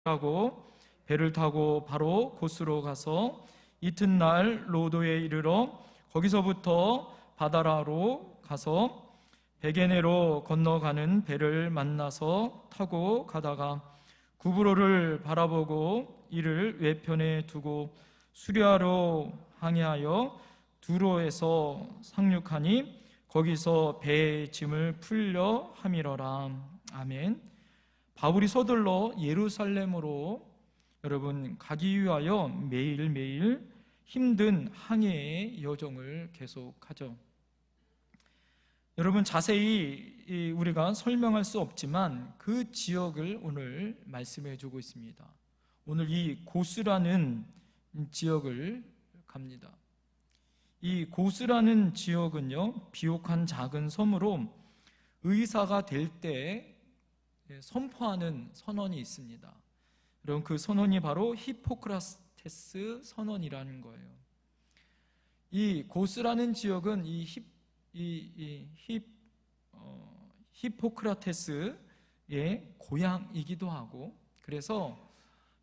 하고 배를 타고 바로 고스로 가서 이튿날 로도에 이르러 거기서부터 바다라로 가서 베게네로 건너가는 배를 만나서 타고 가다가 구브로를 바라보고 이를 외편에 두고 수리아로 항해하여 두로에서 상륙하니 거기서 배의 짐을 풀려 함이러라. 아멘. 바울이 서둘러 예루살렘으로 여러분 가기 위하여 매일매일 힘든 항해의 여정을 계속하죠. 여러분, 자세히 우리가 설명할 수 없지만 그 지역을 오늘 말씀해 주고 있습니다. 오늘 이 고스라는 지역을 갑니다. 이 고스라는 지역은요, 비옥한 작은 섬으로 의사가 될 때 선포하는 선언이 있습니다. 여러분, 그 선언이 바로 히포크라테스 선언이라는 거예요. 이 고스라는 지역은 히포크라테스의 고향이기도 하고, 그래서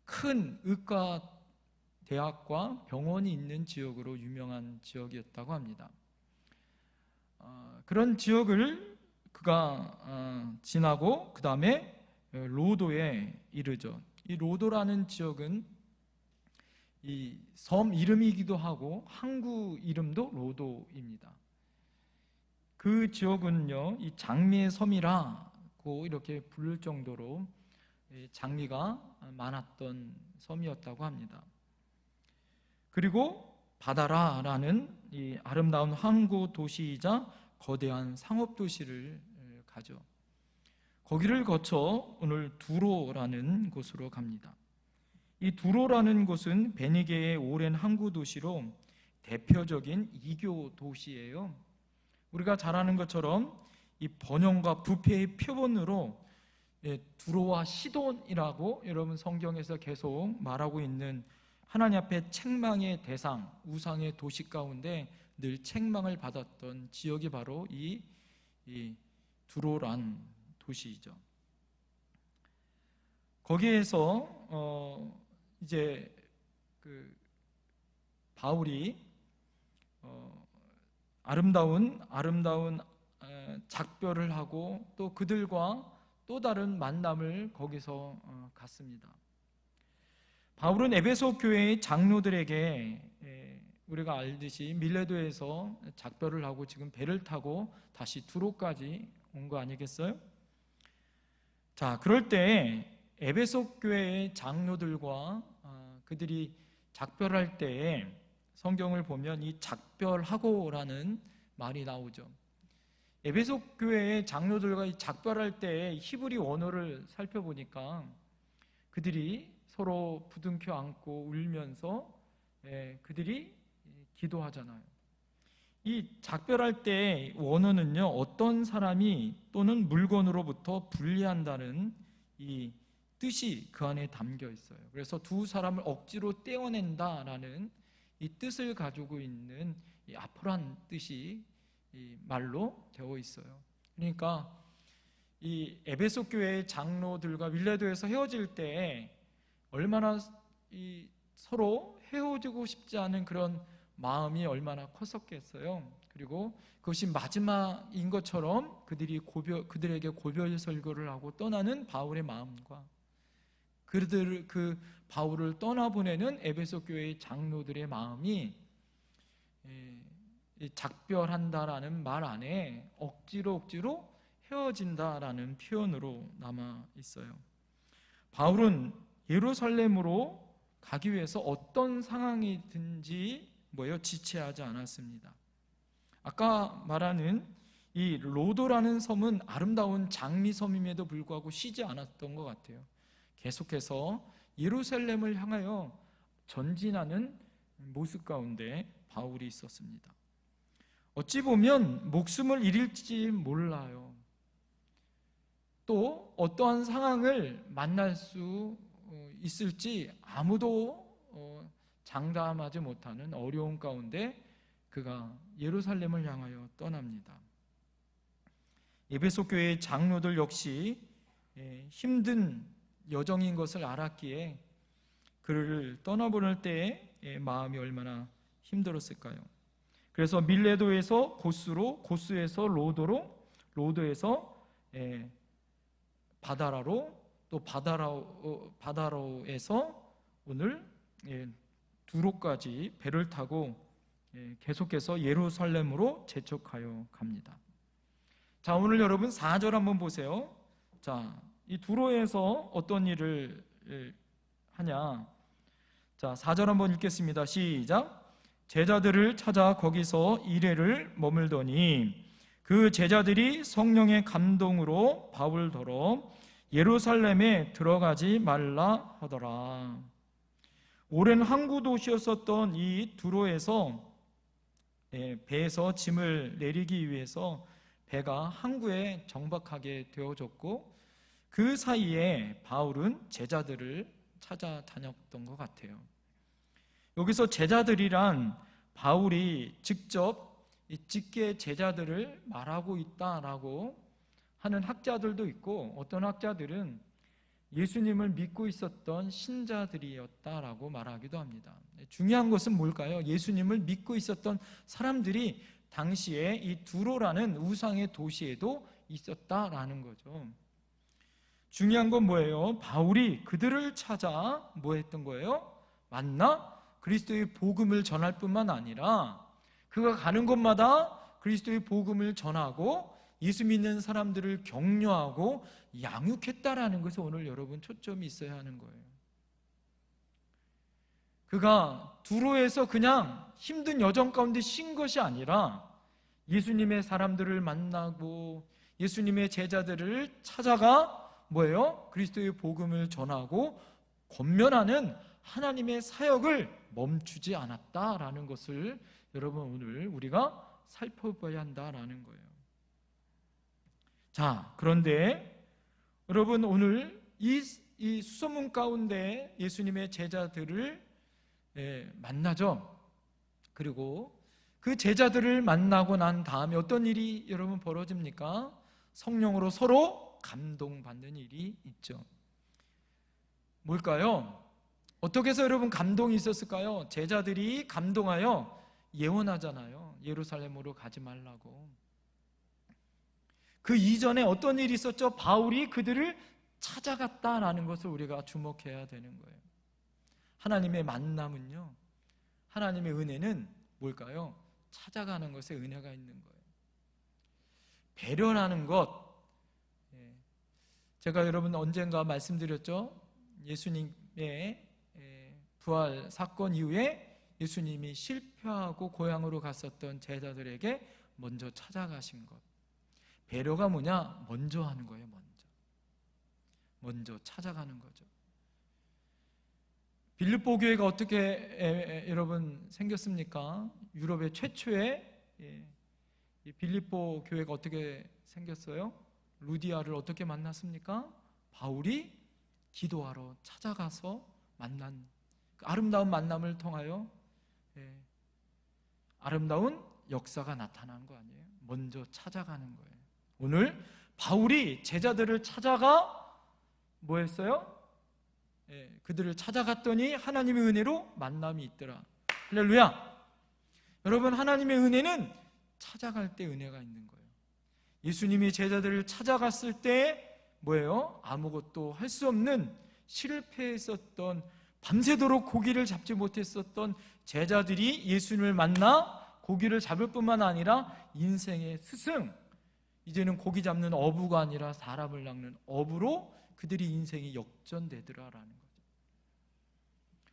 큰 의과 대학과 병원이 있는 지역으로 유명한 지역이었다고 합니다. 그런 지역을 그가 지나고 그 다음에 로도에 이르죠. 이 로도라는 지역은 이 섬 이름이기도 하고 항구 이름도 로도입니다. 그 지역은요, 이 장미의 섬이라고 이렇게 부를 정도로 장미가 많았던 섬이었다고 합니다. 그리고 바다라라는 이 아름다운 항구 도시이자 거대한 상업 도시를 가죠. 거기를 거쳐 오늘 두로라는 곳으로 갑니다. 이 두로라는 곳은 베니게의 오랜 항구 도시로 대표적인 이교 도시예요. 우리가 잘 아는 것처럼 이 번영과 부패의 표본으로 두로와 시돈이라고 여러분 성경에서 계속 말하고 있는 하나님 앞에 책망의 대상, 우상의 도시 가운데 늘 책망을 받았던 지역이 바로 이 두로란 도시이죠. 거기에서 이제 그 바울이 아름다운 작별을 하고 또 그들과 또 다른 만남을 거기서 갖습니다. 바울은 에베소 교회의 장로들에게 우리가 알듯이 밀레도에서 작별을 하고 지금 배를 타고 다시 두로까지 온 거 아니겠어요? 자, 그럴 때 에베소 교회의 장로들과 그들이 작별할 때에 성경을 보면 이 작별하고라는 말이 나오죠. 에베소 교회의 장로들과 이 작별할 때 히브리 원어를 살펴보니까 그들이 서로 부둥켜 안고 울면서 그들이 기도하잖아요. 이 작별할 때 원어는요, 어떤 사람이 또는 물건으로부터 분리한다는 이 뜻이 그 안에 담겨 있어요. 그래서 두 사람을 억지로 떼어낸다라는 이 뜻을 가지고 있는 이 아포란 뜻이 이 말로 되어 있어요. 그러니까 이 에베소 교회의 장로들과 밀레도에서 헤어질 때 얼마나 이 서로 헤어지고 싶지 않은 그런 마음이 얼마나 컸었겠어요. 그리고 그것이 마지막인 것처럼 그들에게 고별 설교를 하고 떠나는 바울의 마음과 그 바울을 떠나보내는 에베소 교회의 장로들의 마음이 작별한다라는 말 안에 억지로 헤어진다라는 표현으로 남아 있어요. 바울은 예루살렘으로 가기 위해서 어떤 상황이든지 지체하지 않았습니다. 아까 말하는 이 로도라는 섬은 아름다운 장미섬임에도 불구하고 쉬지 않았던 것 같아요. 계속해서 예루살렘을 향하여 전진하는 모습 가운데 바울이 있었습니다. 어찌 보면 목숨을 잃을지 몰라요. 또 어떠한 상황을 만날 수 있을지 아무도 장담하지 못하는 어려운 가운데 그가 예루살렘을 향하여 떠납니다. 에베소 교회의 장로들 역시 힘든 여정인 것을 알았기에 그를 떠나보낼 때의 마음이 얼마나 힘들었을까요? 그래서 밀레도에서 고스로, 고스에서 로도로, 로도에서 바다라로, 또 바다로에서 오늘 두로까지 배를 타고 계속해서 예루살렘으로 재촉하여 갑니다. 자, 오늘 여러분 4절 한번 보세요. 자, 이 두로에서 어떤 일을 하냐? 자, 4절 한번 읽겠습니다. 시작. 제자들을 찾아 거기서 이레를 머물더니 그 제자들이 성령의 감동으로 바울더러 예루살렘에 들어가지 말라 하더라. 오랜 항구 도시였었던 이 두로에서 배에서 짐을 내리기 위해서 배가 항구에 정박하게 되어졌고, 그 사이에 바울은 제자들을 찾아다녔던 것 같아요. 여기서 제자들이란 바울이 직접 직계 제자들을 말하고 있다라고 하는 학자들도 있고, 어떤 학자들은 예수님을 믿고 있었던 신자들이었다라고 말하기도 합니다. 중요한 것은 뭘까요? 예수님을 믿고 있었던 사람들이 당시에 이 두로라는 우상의 도시에도 있었다라는 거죠. 중요한 건 뭐예요? 바울이 그들을 찾아 뭐 했던 거예요? 만나 그리스도의 복음을 전할 뿐만 아니라 그가 가는 곳마다 그리스도의 복음을 전하고 예수 믿는 사람들을 격려하고 양육했다라는 것에 오늘 여러분 초점이 있어야 하는 거예요. 그가 두로에서 그냥 힘든 여정 가운데 쉰 것이 아니라 예수님의 사람들을 만나고 예수님의 제자들을 찾아가 뭐예요? 그리스도의 복음을 전하고 권면하는 하나님의 사역을 멈추지 않았다라는 것을 여러분 오늘 우리가 살펴봐야 한다라는 거예요. 자, 그런데 여러분 오늘 이 수소문 가운데 예수님의 제자들을 만나죠. 그리고 그 제자들을 만나고 난 다음에 어떤 일이 여러분 벌어집니까? 성령으로 서로 감동받는 일이 있죠. 뭘까요? 어떻게 해서 여러분 감동이 있었을까요? 제자들이 감동하여 예언하잖아요. 예루살렘으로 가지 말라고. 그 이전에 어떤 일이 있었죠? 바울이 그들을 찾아갔다라는 것을 우리가 주목해야 되는 거예요. 하나님의 만남은요, 하나님의 은혜는 뭘까요? 찾아가는 것에 은혜가 있는 거예요. 배려하는 것, 제가 여러분 언젠가 말씀드렸죠. 예수님의 부활 사건 이후에 예수님이 실패하고 고향으로 갔었던 제자들에게 먼저 찾아가신 것. 배려가 뭐냐? 먼저 하는 거예요. 먼저 찾아가는 거죠. 빌립보 교회가 어떻게 여러분 생겼습니까? 유럽의 최초의 빌립보 교회가 어떻게 생겼어요? 루디아를 어떻게 만났습니까? 바울이 기도하러 찾아가서 만난 그 아름다운 만남을 통하여 아름다운 역사가 나타난 거 아니에요? 먼저 찾아가는 거예요. 오늘 바울이 제자들을 찾아가 뭐 했어요? 그들을 찾아갔더니 하나님의 은혜로 만남이 있더라. 할렐루야. 여러분, 하나님의 은혜는 찾아갈 때 은혜가 있는 거예요. 예수님이 제자들을 찾아갔을 때 뭐예요? 아무것도 할 수 없는 실패했었던, 밤새도록 고기를 잡지 못했었던 제자들이 예수님을 만나 고기를 잡을 뿐만 아니라 인생의 스승, 이제는 고기 잡는 어부가 아니라 사람을 낚는 어부로 그들이 인생이 역전되더라라는 거죠.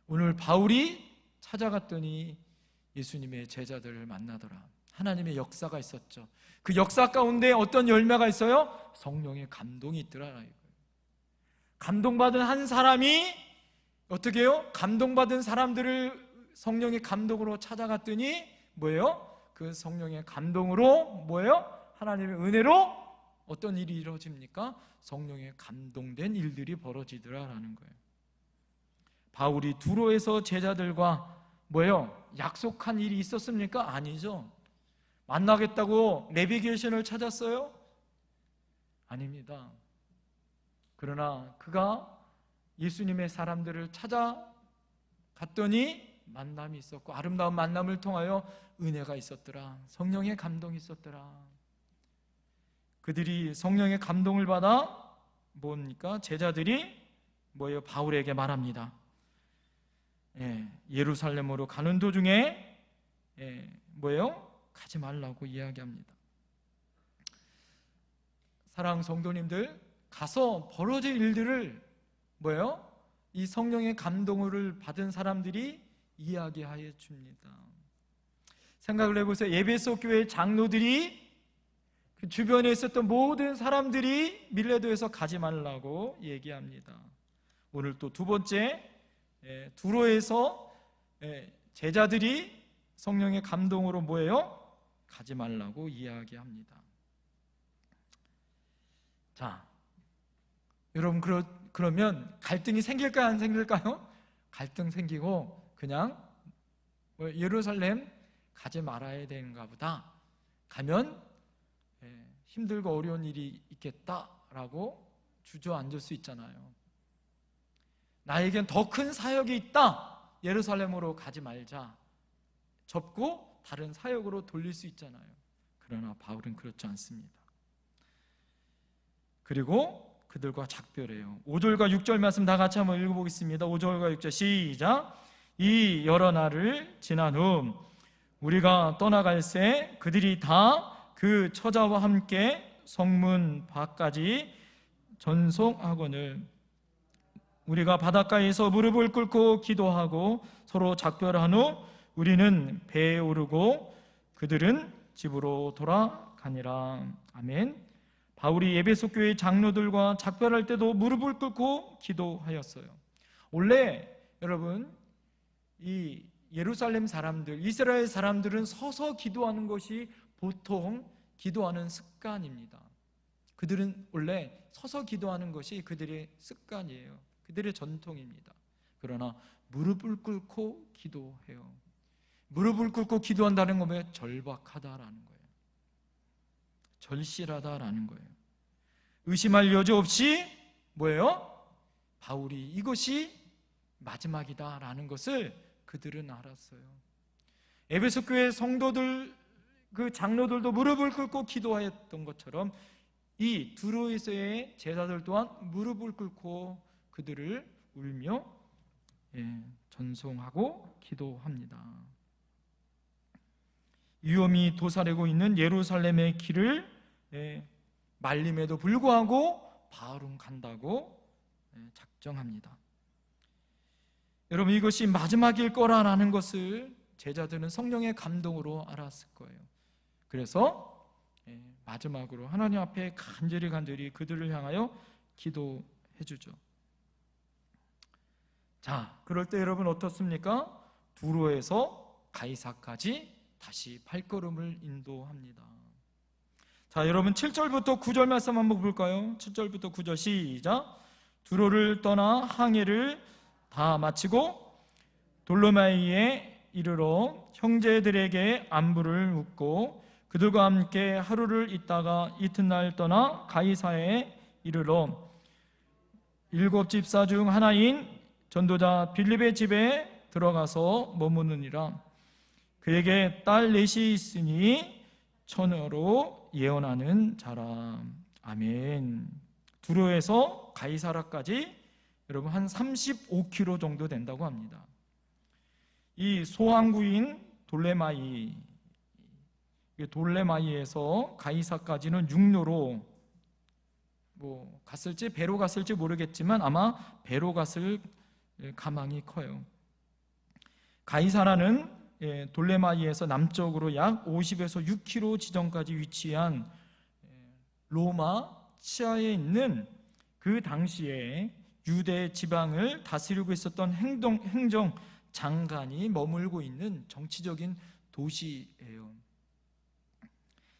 오늘 바울이 찾아갔더니 예수님의 제자들을 만나더라. 하나님의 역사가 있었죠. 그 역사 가운데 어떤 열매가 있어요? 성령의 감동이 있더라. 감동받은 한 사람이 어떻게 해요? 감동받은 사람들을 성령의 감동으로 찾아갔더니 뭐예요? 그 성령의 감동으로 뭐예요? 하나님의 은혜로 어떤 일이 이루어집니까? 성령의 감동된 일들이 벌어지더라라는 거예요. 바울이 두로에서 제자들과 뭐예요? 약속한 일이 있었습니까? 아니죠. 만나겠다고 내비게이션을 찾았어요? 아닙니다. 그러나 그가 예수님의 사람들을 찾아갔더니 만남이 있었고 아름다운 만남을 통하여 은혜가 있었더라. 성령의 감동이 있었더라. 그들이 성령의 감동을 받아 뭡니까? 제자들이 뭐예요? 바울에게 말합니다. 예루살렘으로 가는 도중에 뭐예요? 가지 말라고 이야기합니다. 사랑하는 성도님들, 가서 벌어질 일들을 뭐예요? 이 성령의 감동을 받은 사람들이 이야기하여 줍니다. 생각을 해보세요. 에베소 교회 장로들이 그 주변에 있었던 모든 사람들이 밀레도에서 가지 말라고 얘기합니다. 오늘 또 두 번째, 두로에서 제자들이 성령의 감동으로 뭐예요? 가지 말라고 이야기합니다. 자, 여러분 그러면 갈등이 생길까요? 안 생길까요? 갈등 생기고 그냥 예루살렘 가지 말아야 되는가 보다. 가면 힘들고 어려운 일이 있겠다라고 주저앉을 수 있잖아요. 나에겐 더 큰 사역이 있다. 예루살렘으로 가지 말자. 접고 다른 사역으로 돌릴 수 있잖아요. 그러나 바울은 그렇지 않습니다. 그리고 그들과 작별해요. 5절과 6절 말씀 다 같이 한번 읽어보겠습니다. 5절과 6절 시작. 이 여러 날을 지난 후 우리가 떠나갈새 그들이 다 그 처자와 함께 성문 밖까지 전송하거늘 우리가 바닷가에서 무릎을 꿇고 기도하고 서로 작별한 후 우리는 배에 오르고 그들은 집으로 돌아가니라. 아멘. 바울이 에베소 교회 장로들과 작별할 때도 무릎을 꿇고 기도하였어요. 원래 여러분 이 예루살렘 사람들, 이스라엘 사람들은 서서 기도하는 것이 보통 기도하는 습관입니다. 그들은 원래 서서 기도하는 것이 그들의 습관이에요. 그들의 전통입니다. 그러나 무릎을 꿇고 기도해요. 무릎을 꿇고 기도한다는 건 절박하다라는 거예요. 절실하다라는 거예요. 의심할 여지 없이 뭐예요? 바울이 이것이 마지막이다라는 것을 그들은 알았어요. 에베소 교회 성도들, 그 장로들도 무릎을 꿇고 기도하였던 것처럼 이 두로에서의 제자들 또한 무릎을 꿇고 그들을 울며 전송하고 기도합니다. 위험이 도사리고 있는 예루살렘의 길을 말림에도 불구하고 바울은 간다고 작정합니다. 여러분 이것이 마지막일 거라는 것을 제자들은 성령의 감동으로 알았을 거예요. 그래서 마지막으로 하나님 앞에 간절히 그들을 향하여 기도해 주죠. 자, 그럴 때 여러분 어떻습니까? 두로에서 가이사까지 다시 발걸음을 인도합니다. 자, 여러분 7절부터 9절 말씀 한번 볼까요? 7절부터 9절 시작. 두로를 떠나 항해를 다 마치고 돌로마이에 이르러 형제들에게 안부를 묻고 그들과 함께 하루를 있다가 이튿날 떠나 가이사에 이르러 7 집사 중 하나인 전도자 빌립의 집에 들어가서 머무느니라. 그에게 딸 넷이 있으니 처녀로 예언하는 자라. 아멘. 두로에서 가이사라까지 여러분 한 35km 정도 된다고 합니다. 이 소항구인 돌레마이에서 가이사까지는 육로로 갔을지 배로 갔을지 모르겠지만 아마 배로 갔을 가망이 커요. 가이사라는 돌레마이에서 남쪽으로 약 50에서 6km 지점까지 위치한 로마 치아에 있는 그 당시에 유대 지방을 다스리고 있었던 행정 장관이 머물고 있는 정치적인 도시예요.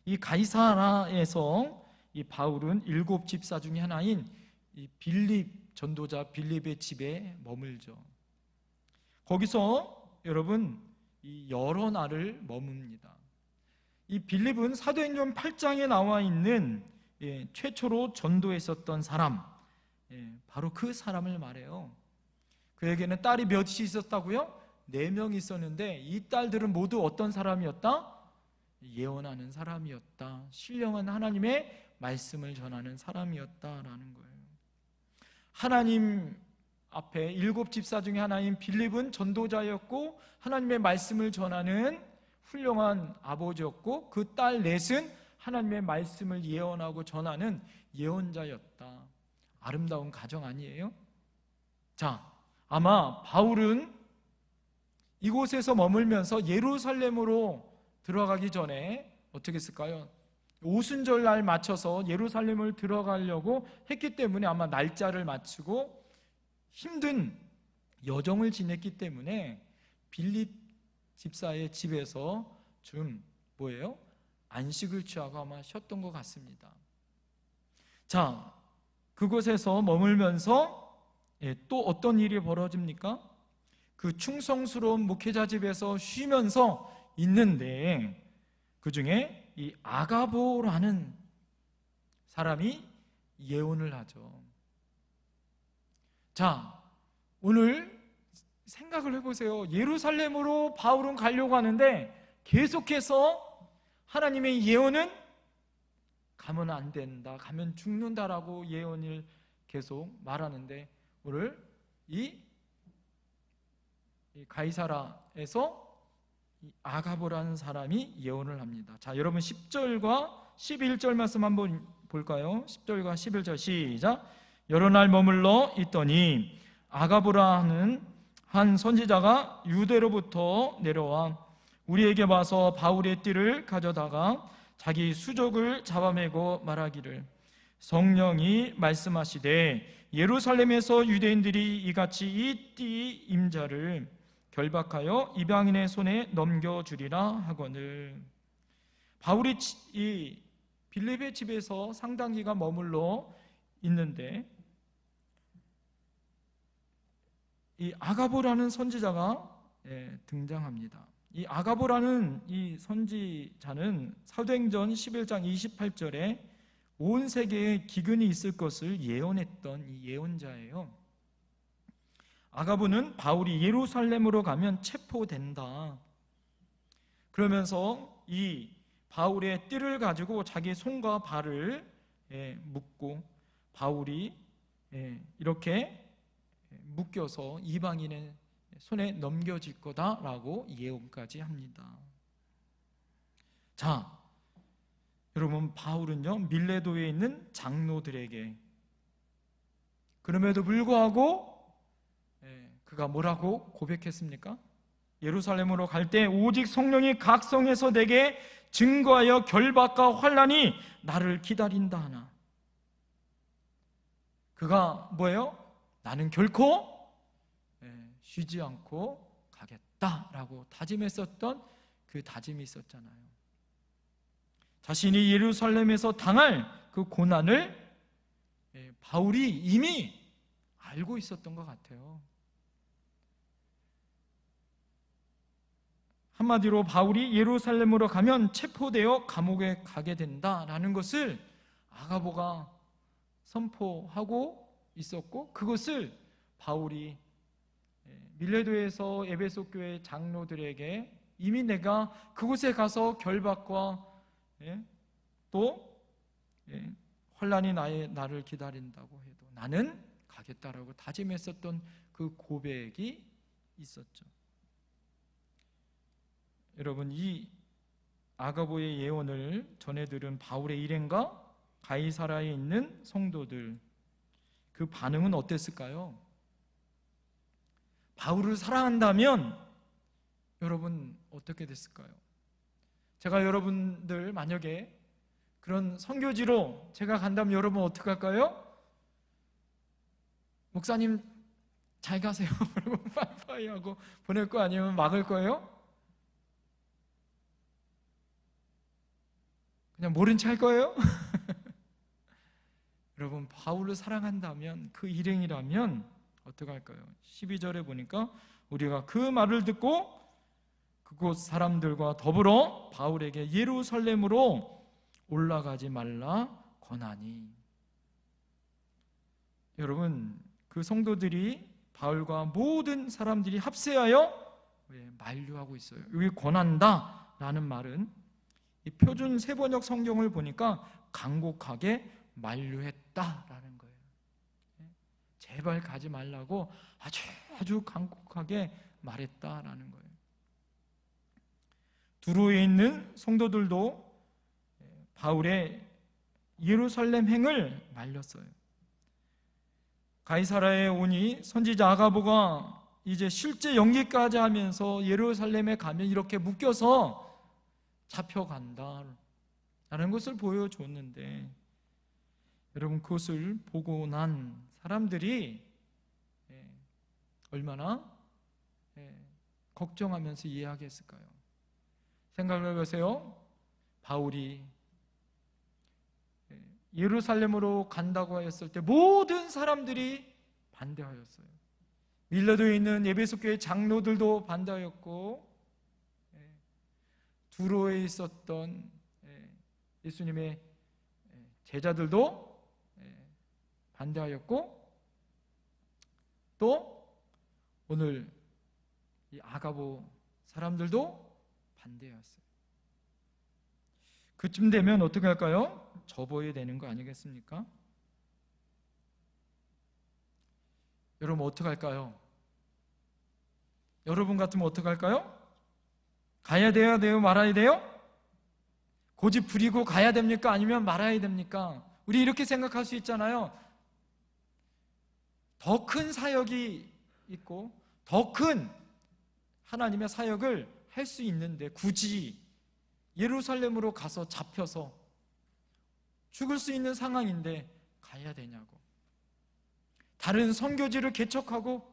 이 가이사라에서 이 바울은 7 집사 중에 하나인 이 빌립 전도자 빌립의 집에 머물죠. 거기서 여러분 이 여러 날을 머뭅니다. 이 빌립은 사도행전 8장에 나와 있는 최초로 전도했었던 사람, 바로 그 사람을 말해요. 그에게는 딸이 몇이 있었다고요? 4명이 있었는데 이 딸들은 모두 어떤 사람이었다? 예언하는 사람이었다. 신령한 하나님의 말씀을 전하는 사람이었다라는 거예요. 하나님 앞에 7 집사 중에 하나인 빌립은 전도자였고 하나님의 말씀을 전하는 훌륭한 아버지였고 그 딸 넷은 하나님의 말씀을 예언하고 전하는 예언자였다. 아름다운 가정 아니에요? 자, 아마 바울은 이곳에서 머물면서 예루살렘으로 들어가기 전에 어떻게 했을까요? 오순절날 맞춰서 예루살렘을 들어가려고 했기 때문에 아마 날짜를 맞추고 힘든 여정을 지냈기 때문에 빌립 집사의 집에서 좀 안식을 취하고 아마 쉬었던 것 같습니다. 자, 그곳에서 머물면서 또 어떤 일이 벌어집니까? 그 충성스러운 목회자 집에서 쉬면서 있는데 그 중에 이 아가보라는 사람이 예언을 하죠. 자, 오늘 생각을 해보세요. 예루살렘으로 바울은 가려고 하는데 계속해서 하나님의 예언은 가면 안 된다, 가면 죽는다라고 예언을 계속 말하는데 오늘 이 가이사라에서 아가보라는 사람이 예언을 합니다. 자, 여러분 10절과 11절 말씀 한번 볼까요? 10절과 11절 시작. 여러 날 머물러 있더니 아가보라 하는 한 선지자가 유대로부터 내려와 우리에게 와서 바울의 띠를 가져다가 자기 수족을 잡아매고 말하기를 성령이 말씀하시되 예루살렘에서 유대인들이 이같이 이 띠 임자를 결박하여 이방인의 손에 넘겨주리라 하거늘. 바울이 이 빌립의 집에서 상당 기간 머물러 있는데 이 아가보라는 선지자가 등장합니다. 이 아가보라는 이 선지자는 사도행전 11장 28절에 온 세계에 기근이 있을 것을 예언했던 이 예언자예요. 아가보는 바울이 예루살렘으로 가면 체포된다. 그러면서 이 바울의 띠를 가지고 자기 손과 발을 묶고 바울이 이렇게 묶여서 이방인의 손에 넘겨질 거다라고 예언까지 합니다. 자, 여러분 바울은요 밀레도에 있는 장로들에게 그럼에도 불구하고 그가 뭐라고 고백했습니까? 예루살렘으로 갈 때 오직 성령이 각 성에서 내게 증거하여 결박과 환난이 나를 기다린다 하나. 그가 뭐예요? 나는 결코 쉬지 않고 가겠다라고 다짐했었던 그 다짐이 있었잖아요. 자신이 예루살렘에서 당할 그 고난을 바울이 이미 알고 있었던 것 같아요. 한마디로 바울이 예루살렘으로 가면 체포되어 감옥에 가게 된다라는 것을 아가보가 선포하고 있었고 그것을 바울이 밀레도에서 에베소 교회 장로들에게 이미 내가 그곳에 가서 결박과 또 환난이 나를 기다린다고 해도 나는 가겠다라고 다짐했었던 그 고백이 있었죠. 여러분 이 아가보의 예언을 전해들은 바울의 일행과 가이사라에 있는 성도들 그 반응은 어땠을까요? 바울을 사랑한다면 여러분 어떻게 됐을까요? 제가 여러분들 만약에 그런 선교지로 제가 간다면 여러분 어떻게 할까요? 목사님 잘 가세요 그리고 빠이빠이 하고 보낼 거 아니면 막을 거예요? 그냥 모른 체 할 거예요? 여러분 바울을 사랑한다면 그 일행이라면 어떻게 할까요? 12절에 보니까 우리가 그 말을 듣고 그곳 사람들과 더불어 바울에게 예루살렘으로 올라가지 말라 권하니. 여러분, 그 성도들이 바울과 모든 사람들이 합세하여 만류하고 있어요. 여기 권한다 라는 말은 이 표준 세번역 성경을 보니까 간곡하게 만류했다라는 거예요. 제발 가지 말라고 아주 간곡하게 말했다라는 거예요. 두로에 있는 성도들도 바울의 예루살렘 행을 말렸어요. 가이사라에 오니 선지자 아가보가 이제 실제 연기까지 하면서 예루살렘에 가면 이렇게 묶여서 잡혀간다 라는 것을 보여줬는데, 여러분, 그것을 보고 난 사람들이 얼마나 걱정하면서 이해하겠을까요? 생각을 해보세요. 바울이 예루살렘으로 간다고 하였을 때 모든 사람들이 반대하였어요. 밀라도에 있는 에베소 교회 장로들도 반대하였고, 두로에 있었던 예수님의 제자들도 반대하였고, 또 오늘 이 아가보 사람들도 반대하였어요. 그쯤 되면 어떻게 할까요? 접어야 되는 거 아니겠습니까? 여러분, 어떻게 할까요? 여러분 같으면 어떻게 할까요? 가야 돼요? 말아야 돼요? 고집 부리고 가야 됩니까? 아니면 말아야 됩니까? 우리 이렇게 생각할 수 있잖아요. 더 큰 사역이 있고 더 큰 하나님의 사역을 할 수 있는데 굳이 예루살렘으로 가서 잡혀서 죽을 수 있는 상황인데 가야 되냐고. 다른 선교지를 개척하고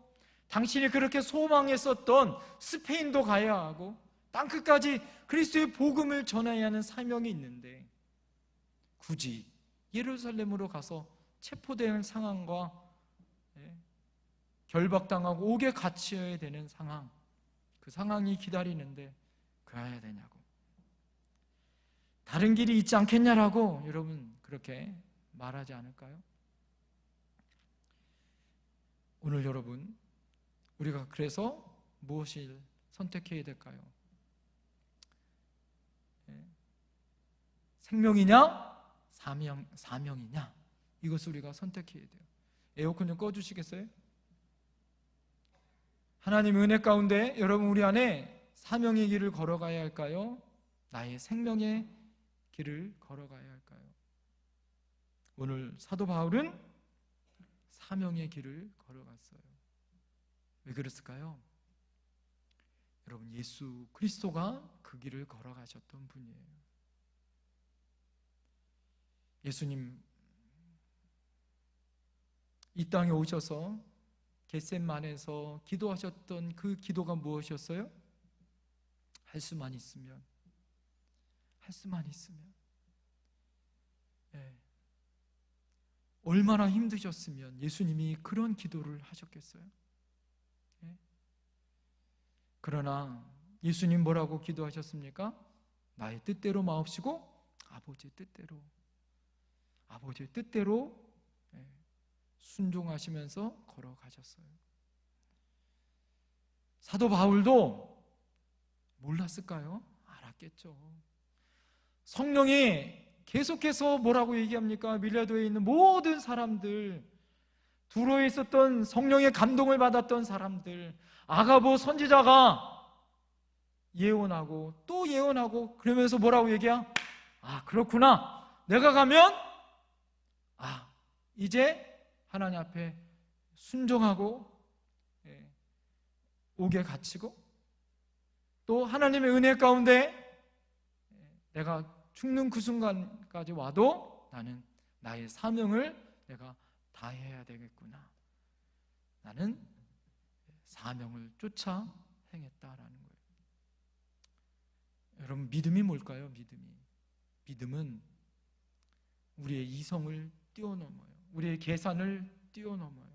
당신이 그렇게 소망했었던 스페인도 가야 하고 땅끝까지 그리스도의 복음을 전해야 하는 사명이 있는데 굳이 예루살렘으로 가서 체포되는 상황과 결박당하고 옥에 갇혀야 되는 상황, 그 상황이 기다리는데 가야 되냐고. 다른 길이 있지 않겠냐라고 여러분 그렇게 말하지 않을까요? 오늘 여러분, 우리가 그래서 무엇을 선택해야 될까요? 생명이냐 사명이냐, 이것을 우리가 선택해야 돼요. 에어컨 좀 꺼주시겠어요? 하나님의 은혜 가운데 여러분, 우리 안에 사명의 길을 걸어가야 할까요? 나의 생명의 길을 걸어가야 할까요? 오늘 사도 바울은 사명의 길을 걸어갔어요. 왜 그랬을까요? 여러분, 예수 그리스도가 그 길을 걸어가셨던 분이에요. 예수님 이 땅에 오셔서 겟셋만에서 기도하셨던 그 기도가 무엇이었어요? 할 수만 있으면 얼마나 힘드셨으면 예수님이 그런 기도를 하셨겠어요? 그러나 예수님 뭐라고 기도하셨습니까? 나의 뜻대로 마옵시고 아버지의 뜻대로 순종하시면서 걸어가셨어요. 사도 바울도 몰랐을까요? 알았겠죠. 성령이 계속해서 뭐라고 얘기합니까? 밀라도에 있는 모든 사람들, 두로에 있었던 성령의 감동을 받았던 사람들, 아가보 선지자가 예언하고 또 예언하고 그러면서 뭐라고 얘기해요? 그렇구나, 내가 가면 이제 하나님 앞에 순종하고 옥에 갇히고 또 하나님의 은혜 가운데 내가 죽는 그 순간까지 와도 나는 나의 사명을 내가 다해야 되겠구나, 나는 사명을 쫓아 행했다라는 거예요. 여러분, 믿음이 뭘까요? 믿음은 우리의 이성을 뛰어넘어요. 우리의 계산을 뛰어넘어요.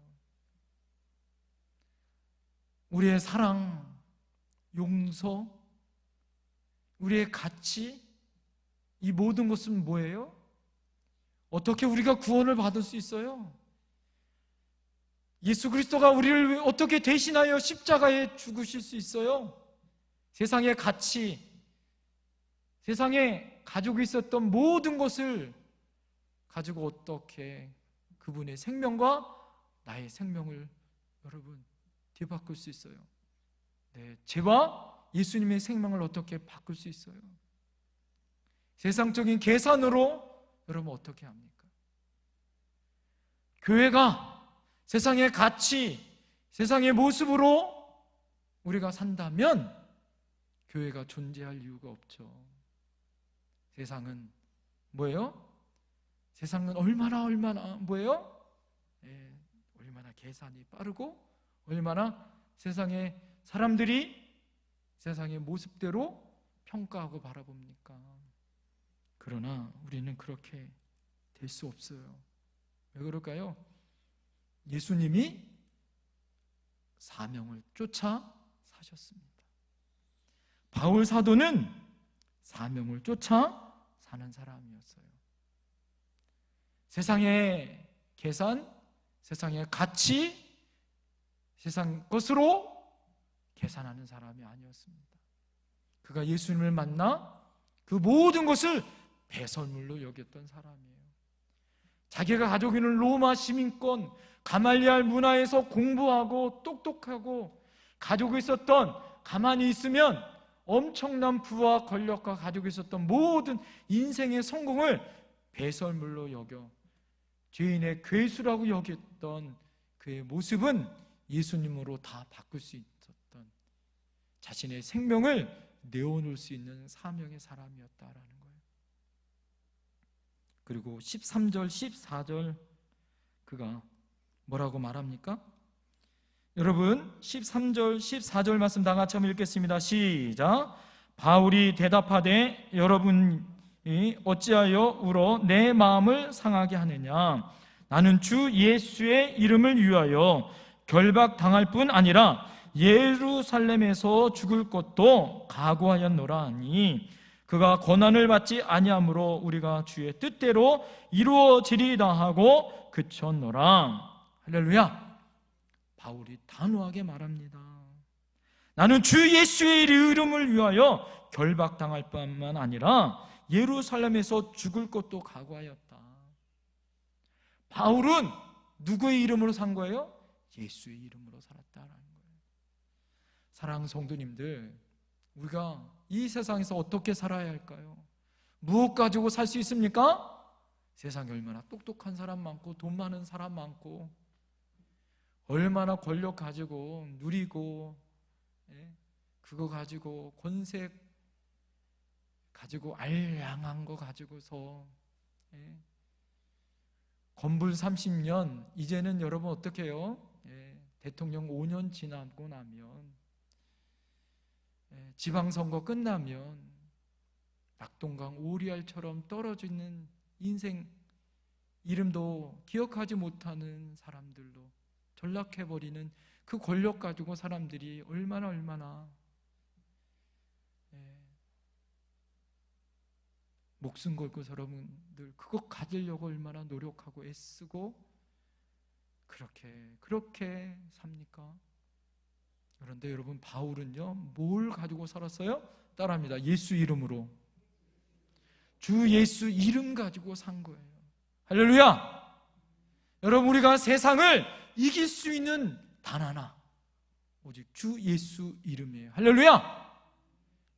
우리의 사랑, 용서, 우리의 가치, 이 모든 것은 뭐예요? 어떻게 우리가 구원을 받을 수 있어요? 예수 그리스도가 우리를 어떻게 대신하여 십자가에 죽으실 수 있어요? 세상의 가치, 세상에 가지고 있었던 모든 것을 가지고 어떻게 그분의 생명과 나의 생명을 여러분 뒤바꿀 수 있어요? 네, 죄와 예수님의 생명을 어떻게 바꿀 수 있어요? 세상적인 계산으로 여러분 어떻게 합니까? 교회가 세상의 가치, 세상의 모습으로 우리가 산다면 교회가 존재할 이유가 없죠. 세상은 뭐예요? 세상은 얼마나 뭐예요? 얼마나 계산이 빠르고 얼마나 세상의 사람들이 세상의 모습대로 평가하고 바라봅니까? 그러나 우리는 그렇게 될 수 없어요. 왜 그럴까요? 예수님이 사명을 쫓아 사셨습니다. 바울 사도는 사명을 쫓아 사는 사람이었어요. 세상의 계산, 세상의 가치, 세상 것으로 계산하는 사람이 아니었습니다. 그가 예수님을 만나 그 모든 것을 배설물로 여겼던 사람이에요. 자기가 가지고 있는 로마 시민권, 가말리알 문화에서 공부하고 똑똑하고 가지고 있었던, 가만히 있으면 엄청난 부와 권력과 가지고 있었던 모든 인생의 성공을 배설물로 여겨 죄인의 괴수라고 여겼던 그의 모습은 예수님으로 다 바꿀 수 있었던, 자신의 생명을 내어놓을 수 있는 사명의 사람이었다라는 거예요. 그리고 13절, 14절 그가 뭐라고 말합니까? 여러분 13절, 14절 말씀 다 같이 한번 읽겠습니다. 시작. 바울이 대답하되 여러분이 어찌하여 울어 내 마음을 상하게 하느냐? 나는 주 예수의 이름을 위하여 결박당할 뿐 아니라 예루살렘에서 죽을 것도 각오하였노라 하니 그가 고난을 받지 아니하므로 우리가 주의 뜻대로 이루어지리다 하고 그쳤노라. 할렐루야. 바울이 단호하게 말합니다. 나는 주 예수의 이름을 위하여 결박당할 뿐만 아니라 예루살렘에서 죽을 것도 각오하였다. 바울은 누구의 이름으로 산 거예요? 예수의 이름으로 살았다라는 거예요. 사랑하는 성도님들, 우리가 이 세상에서 어떻게 살아야 할까요? 무엇 가지고 살 수 있습니까? 세상에 얼마나 똑똑한 사람 많고 돈 많은 사람 많고 얼마나 권력 가지고 누리고 그거 가지고 권세 가지고 알량한 거 가지고서 건불 30년, 이제는 여러분 어떻게 해요? 대통령 5년 지나고 나면 지방선거 끝나면 낙동강 오리알처럼 떨어지는 인생, 이름도 기억하지 못하는 사람들로 전락해버리는 그 권력 가지고 사람들이 얼마나 목숨 걸고 여러분들 그거 가지려고 얼마나 노력하고 애쓰고 그렇게 삽니까? 그런데 여러분, 바울은요 뭘 가지고 살았어요? 따라합니다. 예수 이름으로, 주 예수 이름 가지고 산 거예요. 할렐루야. 여러분, 우리가 세상을 이길 수 있는 단 하나, 오직 주 예수 이름이에요. 할렐루야.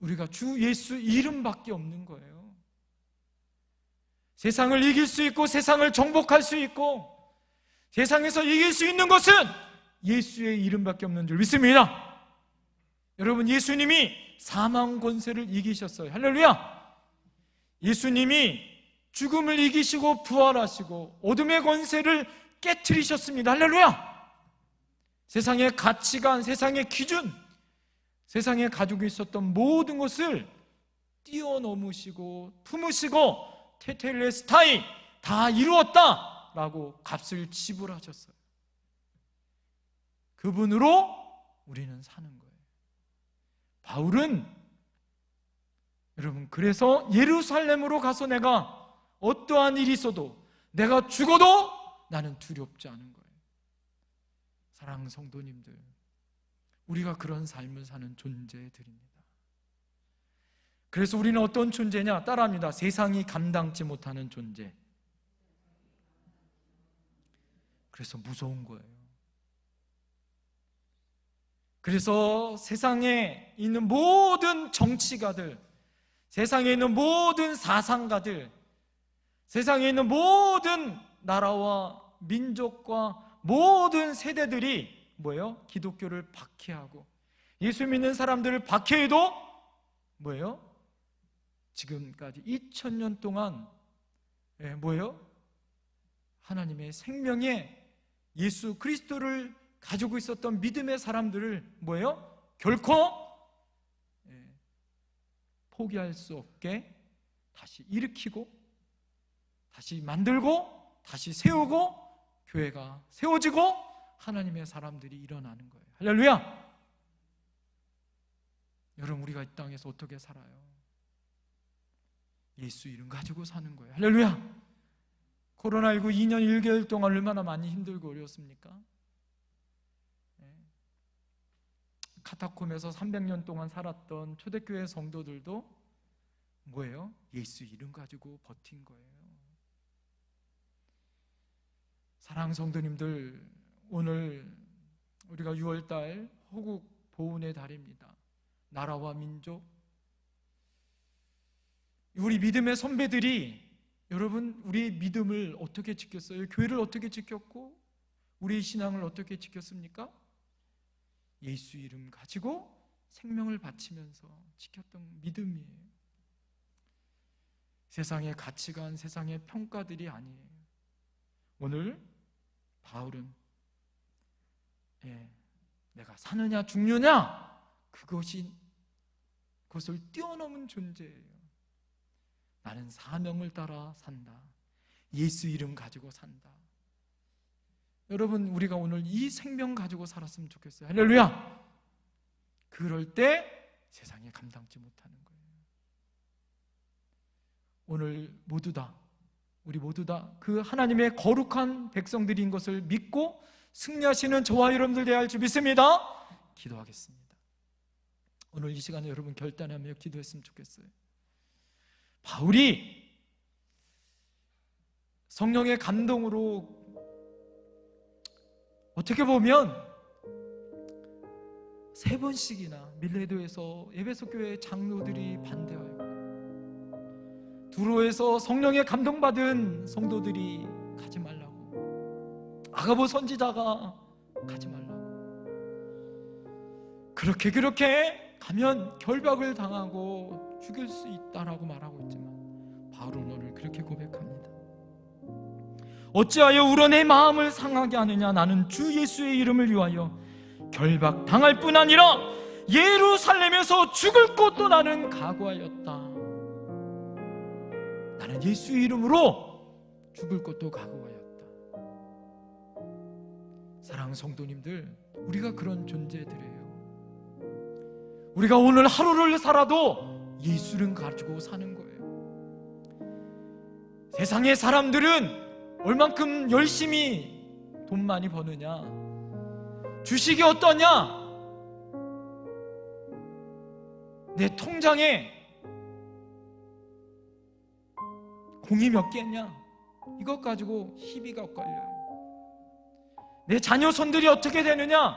우리가 주 예수 이름밖에 없는 거예요. 세상을 이길 수 있고 세상을 정복할 수 있고 세상에서 이길 수 있는 것은 예수의 이름밖에 없는 줄 믿습니다. 여러분, 예수님이 사망 권세를 이기셨어요. 할렐루야. 예수님이 죽음을 이기시고 부활하시고 어둠의 권세를 깨트리셨습니다. 할렐루야. 세상의 가치관, 세상의 기준, 세상에 가지고 있었던 모든 것을 뛰어넘으시고 품으시고 테텔레스타이 다 이루었다라고 값을 지불하셨어요. 그분으로 우리는 사는 거예요. 바울은 여러분, 그래서 예루살렘으로 가서 내가 어떠한 일이 있어도, 내가 죽어도 나는 두렵지 않은 거예요. 사랑하는 성도님들, 우리가 그런 삶을 사는 존재들입니다. 그래서 우리는 어떤 존재냐? 따라합니다. 세상이 감당치 못하는 존재. 그래서 무서운 거예요. 그래서 세상에 있는 모든 정치가들, 세상에 있는 모든 사상가들, 세상에 있는 모든 나라와 민족과 모든 세대들이 뭐예요? 기독교를 박해하고 예수 믿는 사람들을 박해해도 뭐예요? 지금까지 2000년 동안 뭐예요? 하나님의 생명에 예수 그리스도를 가지고 있었던 믿음의 사람들을 뭐예요? 결코 포기할 수 없게 다시 일으키고 다시 만들고 다시 세우고 교회가 세워지고 하나님의 사람들이 일어나는 거예요. 할렐루야! 여러분, 우리가 이 땅에서 어떻게 살아요? 예수 이름 가지고 사는 거예요. 할렐루야! 코로나19 2년 1개월 동안 얼마나 많이 힘들고 어려웠습니까? 카타콤에서 300년 동안 살았던 초대교회 성도들도 뭐예요? 예수 이름 가지고 버틴 거예요. 사랑하는 성도님들, 오늘 우리가 6월달 호국 보훈의 달입니다. 나라와 민족, 우리 믿음의 선배들이 여러분 우리 믿음을 어떻게 지켰어요? 교회를 어떻게 지켰고 우리 신앙을 어떻게 지켰습니까? 예수 이름 가지고 생명을 바치면서 지켰던 믿음이에요. 세상의 가치관, 세상의 평가들이 아니에요. 오늘 바울은 내가 사느냐 죽느냐 그것을 뛰어넘은 존재예요. 나는 사명을 따라 산다. 예수 이름 가지고 산다. 여러분, 우리가 오늘 이 생명 가지고 살았으면 좋겠어요. 할렐루야! 그럴 때 세상에 감당치 못하는 거예요. 오늘 우리 모두 다 그 하나님의 거룩한 백성들인 것을 믿고 승리하시는 저와 여러분들 되어야 할 줄 믿습니다. 기도하겠습니다. 오늘 이 시간에 여러분 결단하며 기도했으면 좋겠어요. 바울이 성령의 감동으로 어떻게 보면 3번씩이나 밀레도에서 에베소 교회 장로들이 반대하고 두로에서 성령의 감동받은 성도들이 가지 말라고, 아가보 선지자가 가지 말라고, 그렇게 가면 결박을 당하고 죽일 수 있다라고 말하고 있지만 바울은 오늘 그렇게 고백합니다. 어찌하여 우러내 마음을 상하게 하느냐? 나는 주 예수의 이름을 위하여 결박 당할 뿐 아니라 예루살렘에서 죽을 것도 나는 각오하였다. 나는 예수 이름으로 죽을 것도 각오하였다. 사랑하는 성도님들, 우리가 그런 존재들이에요. 우리가 오늘 하루를 살아도 예수를 가지고 사는 거예요. 세상의 사람들은 얼만큼 열심히 돈 많이 버느냐, 주식이 어떠냐, 내 통장에 공이 몇 개냐, 이것 가지고 시비가 엇갈려요. 내 자녀손들이 어떻게 되느냐,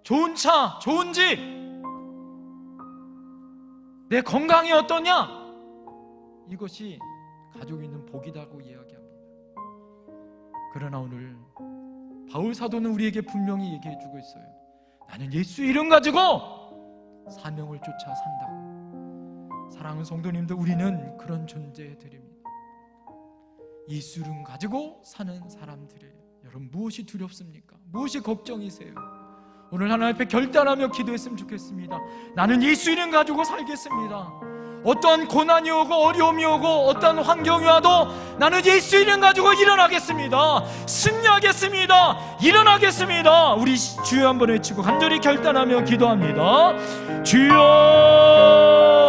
좋은 차, 좋은 집, 내 건강이 어떠냐, 이것이 가지고 있는 복이라고 이야기합니다. 그러나 오늘 바울 사도는 우리에게 분명히 얘기해주고 있어요. 나는 예수 이름 가지고 사명을 쫓아 산다고. 사랑하는 성도님들, 우리는 그런 존재들입니다. 예수 이름 가지고 사는 사람들이에요. 여러분, 무엇이 두렵습니까? 무엇이 걱정이세요? 오늘 하나님 앞에 결단하며 기도했으면 좋겠습니다. 나는 예수 이름 가지고 살겠습니다. 어떠한 고난이 오고 어려움이 오고 어떠한 환경이 와도 나는 예수 이름 가지고 일어나겠습니다. 승리하겠습니다. 일어나겠습니다. 우리 주여 한번 외치고 간절히 결단하며 기도합니다. 주여,